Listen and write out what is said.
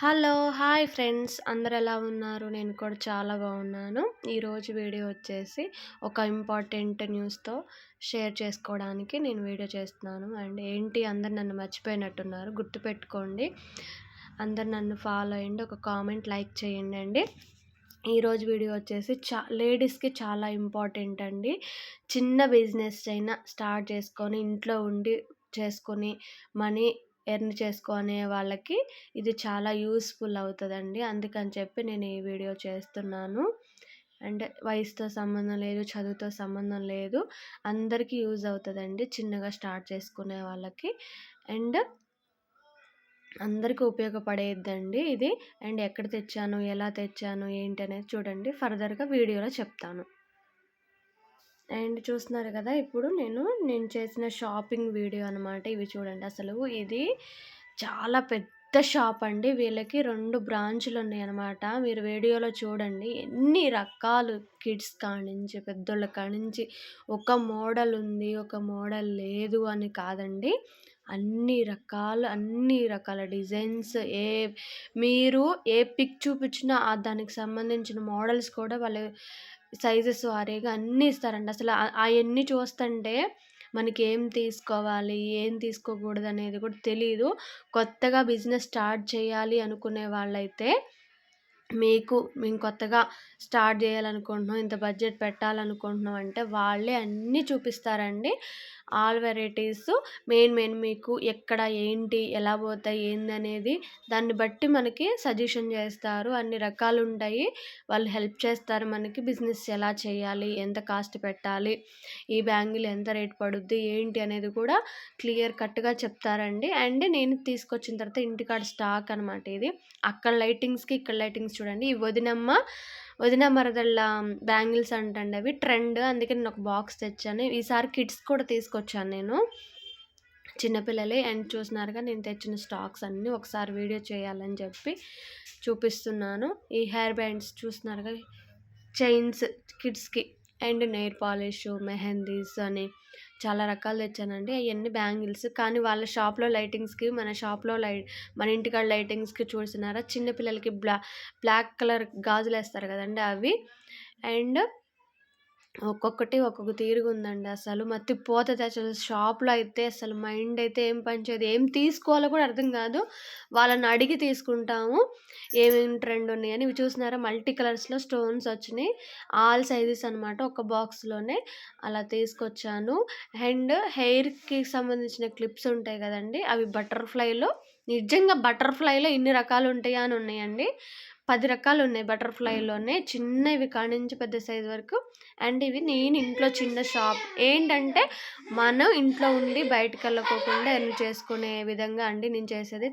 Hello! Hi friends. అందరూ ఎలా ఉన్నారు? నేను కూడా చాలా బాగున్నాను. ఈరోజు వీడియో వచ్చేసి ఒక ఇంపార్టెంట్ న్యూస్‌తో షేర్ చేసుకోవడానికి నేను వీడియో చేస్తున్నాను. అండ్ ఏంటి అందరూ నన్ను మర్చిపోయినట్టున్నారు. గుర్తుపెట్టుకోండి. అందరూ నన్ను ఫాలో అయ్యండి. ఒక కామెంట్, లైక్ చేయండండి. ఈరోజు వీడియో వచ్చేసి లేడీస్‌కి చాలా ఇంపార్టెంట్ అండి. చిన్న బిజినెస్ అయినా స్టార్ట్ చేసుకొని ఇంట్లో ఉండి చేసుకొని మనీ ఎర్న్ చేసుకునే వాళ్ళకి ఇది చాలా యూస్‌ఫుల్ అవుతదండి. అందుకని చెప్పి నేను ఈ వీడియో చేస్తున్నాను. అండ్ వయసుతో సంబంధం లేదు, చదువుతో సంబంధం లేదు. అందరికీ యూజ్ అవుతదండి చిన్నగా స్టార్ట్ చేసుకునే వాళ్ళకి. అండ్ అందరికీ ఉపయోగపడేదండి ఇది. అండ్ ఎక్కడ తెచ్చాను, ఎలా తెచ్చాను, ఏంటి అనేది చూడండి. ఫర్దర్‌గా వీడియోలో చెప్తాను. అండ్ చూస్తున్నారు కదా! ఇప్పుడు నేను చేసిన షాపింగ్ వీడియో అనమాట. ఇవి చూడండి. అసలు ఇది చాలా పెద్ద షాప్ అండి. వీళ్ళకి 2 బ్రాంచులున్నాయనమాట. మీరు వీడియోలో చూడండి. ఎన్ని రకాలు కిడ్స్ కానించి, పెద్దోళ్ళ కానించి ఒక మోడల్ ఉంది, ఒక మోడల్ లేదు అని కాదండి. అన్ని రకాల డిజైన్స్ మీరు ఏ పిక్ చూపించినా దానికి సంబంధించిన మోడల్స్ కూడా వాళ్ళు సైజెస్ వారీగా అన్నీ ఇస్తారండి. అసలు అయన్నీ చూస్తంటే మనకేం తీసుకోవాలి, ఏం తీసుకోకూడదనేది కూడా తెలీదు. కొత్తగా బిజినెస్ స్టార్ట్ చేయాలి అనుకునే వాళ్ళైతే మేము కొత్తగా స్టార్ట్ చేయాలనుకుంటున్నాం, ఇంత బడ్జెట్ పెట్టాలనుకుంటున్నాం అంటే వాళ్ళే అన్నీ చూపిస్తారండి. ఆల్ వెరైటీస్ మెయిన్ మీకు ఎక్కడ ఏంటి, ఎలా పోతాయి, ఏందనేది దాన్ని బట్టి మనకి సజెషన్ చేస్తారు. అన్ని రకాలుంటాయి. వాళ్ళు హెల్ప్ చేస్తారు మనకి. బిజినెస్ ఎలా చేయాలి, ఎంత కాస్ట్ పెట్టాలి, ఈ బ్యాంగిల్ ఎంత రేట్ పడుద్ది, ఏంటి అనేది కూడా క్లియర్ కట్‌గా చెప్తారండి. అండ్ నేను తీసుకొచ్చిన తర్వాత ఇంటికాడ స్టాక్ అనమాట ఇది. అక్కడ లైటింగ్స్‌కి, ఇక్కడ లైటింగ్స్ చూడండి. ఈ వదిన మరదళ్ళ బ్యాంగిల్స్ అంటండి అవి ట్రెండ్. అందుకే నేను ఒక బాక్స్ తెచ్చాను. ఈసారి కిడ్స్ కూడా తీసుకొచ్చాను నేను. చిన్నపిల్లలే. అండ్ చూస్తున్నారుగా నేను తెచ్చిన స్టాక్స్ అన్నీ ఒకసారి వీడియో చేయాలని చెప్పి చూపిస్తున్నాను. ఈ హెయిర్ బ్యాండ్స్ చూస్తున్నారుగా, చైన్స్ కిడ్స్‌కి అండ్ నెయిల్ పాలిష్, మెహందీస్ అని చాలా రకాలు తెచ్చానండి. అయన్నీ బ్యాంగిల్స్. కానీ వాళ్ళ షాప్‌లో లైటింగ్స్‌కి, మన ఇంటికాడ లైటింగ్స్‌కి చూస్తున్నారా చిన్న పిల్లలకి బ్లాక్ కలర్ గాజులేస్తారు కదండీ అవి. అండ్ ఒక్కొక్కటి ఒక్కొక్క తీరుగుందండి. అసలు మతిపోతది. అసలు షాప్‌లో అయితే అసలు మైండ్ అయితే ఏం పనిచేయదు. ఏం తీసుకోవాలో కూడా అర్థం కాదు. వాళ్ళని అడిగి తీసుకుంటాము. ఏమేమి ట్రెండ్ ఉన్నాయని. ఇవి చూసినారా మల్టీ కలర్స్‌లో స్టోన్స్ వచ్చినాయి. ఆల్ సైజెస్ అనమాట. ఒక బాక్స్‌లోనే అలా తీసుకొచ్చాను. అండ్ హెయిర్‌కి సంబంధించిన క్లిప్స్ ఉంటాయి కదండీ! అవి బటర్‌ఫ్లైలో, నిజంగా బటర్‌ఫ్లైలో ఇన్ని రకాలు ఉంటాయా అని ఉన్నాయండి. 10 రకాలున్నాయి బటర్‌ఫ్లైలోనే. చిన్నవి కానించి పెద్ద సైజ్ వరకు. అండ్ ఇవి నేను ఇంట్లో చిన్న షాప్ ఏంటంటే, మనం ఇంట్లో ఉండి బయటికెళ్ళకోకుండా ఎర్న్ చేసుకునే విధంగా అండి నేను చేసేది.